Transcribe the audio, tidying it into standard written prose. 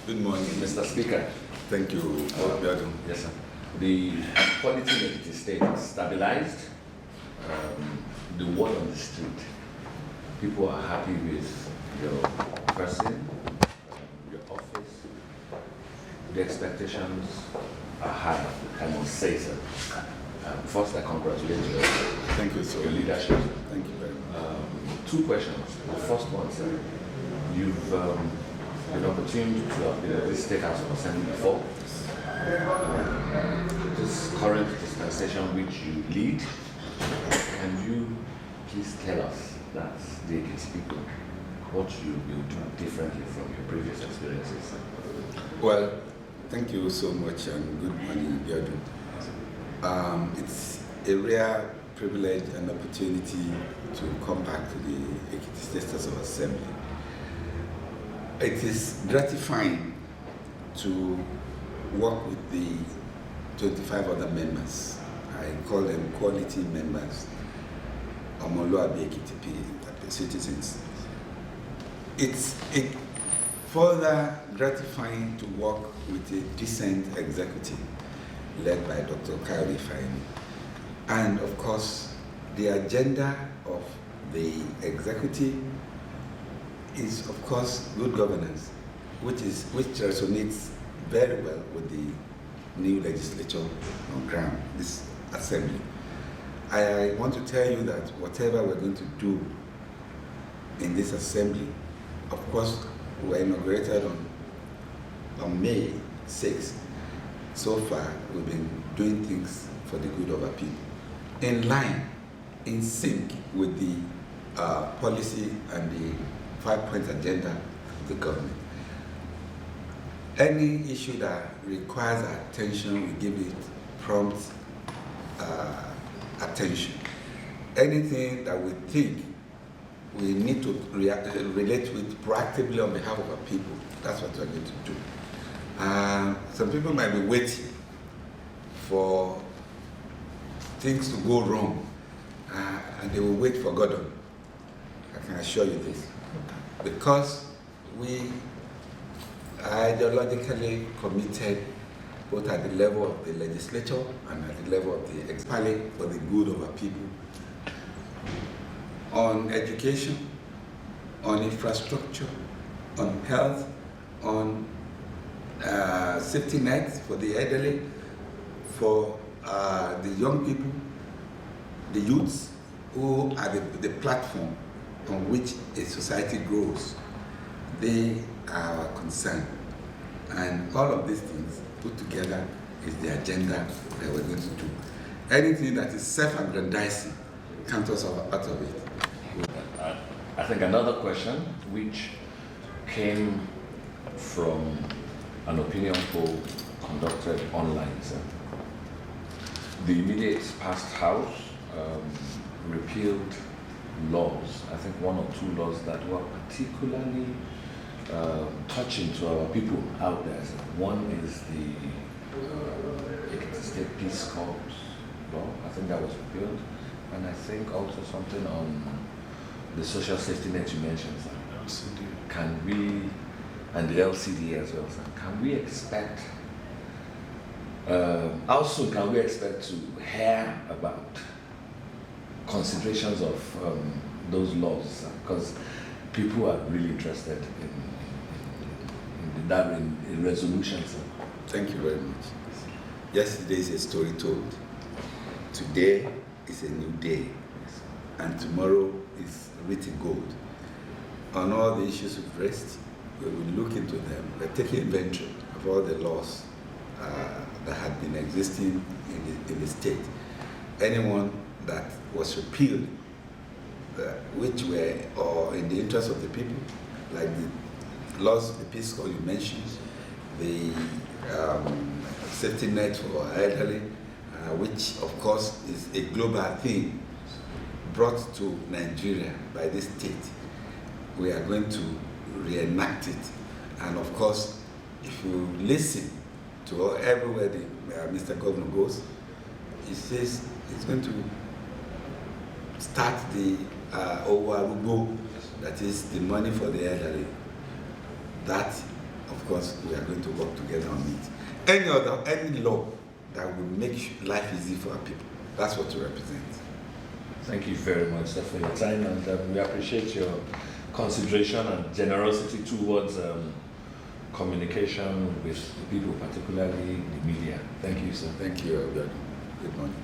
Good morning, Mr. Speaker. Thank you, Biodun. Yes, sir. The quality in Ekiti State is stabilized. The word on the street, people are happy with your person, your office. The expectations are high, I must say so. First, I congratulate you. Thank you, sir. Your leadership. Thank you very much. Two questions. The first one, sir, you've been opportune to have been at this State House of Assembly before. This current dispensation which you lead, can you please tell us that the Ekiti people, what you will do differently from your previous experiences? Well, thank you so much and good morning, Biodun. It's a rare privilege and opportunity to come back to the Ekiti State House of Assembly. It is gratifying to work with the 25 other members. I call them quality members, Omoluabi Ekiti citizens. It's further gratifying to work with a decent executive led by Dr. Afuye. And of course, the agenda of the executive is, of course, good governance, which resonates very well with the new legislature on ground, this assembly. I want to tell you that whatever we're going to do in this assembly, of course, we were inaugurated on May 6th. So far, we've been doing things for the good of our people, in line, in sync with the policy and the 5-point agenda of the government. Any issue that requires our attention, we give it prompt attention. Anything that we think we need to relate with proactively on behalf of our people, that's what we're going to do. Some people might be waiting for things to go wrong, and they will wait for Godon. I can assure you this. Because we are ideologically committed both at the level of the legislature and at the level of the executive for the good of our people. On education, on infrastructure, on health, on safety nets for the elderly, for the young people, the youths who are the platform on which a society grows. They are our concern. And all of these things put together is the agenda that we're going to do. Anything that is self-aggrandizing, count us out of it. I think another question which came from an opinion poll conducted online, sir. The immediate past House repealed laws, I think 1 or 2 laws that were particularly touching to our people out there. So one is the Ekiti State Peace Corps law, I think that was repealed, and I think also something on the social safety net you mentioned, sir. Can we, and the LCD as well, sir, can we expect, how soon can we expect to hear about considerations of those laws? Because people are really interested in resolutions. Sir. Thank you very much. Yesterday is a story told. Today is a new day. And tomorrow is written gold. On all the issues we've raised, we will look into them. We're taking inventory of all the laws that had been existing in the state. Anyone that was repealed, which were or in the interest of the people, like the laws, the Peace Corps you mentioned, the safety net for elderly, which of course is a global thing brought to Nigeria by this state. We are going to reenact it. And of course, if you listen to everywhere Mr. Governor goes, he says he's going to start the Owarugo, that is the money for the elderly. That, of of course, we are going to work together on it. Any law that will make life easy for our people, that's what we represent. Thank you very much, sir, for your time, and we appreciate your consideration and generosity towards communication with the people, particularly the media. Thank you, sir. Thank you, Abiodun. Good morning.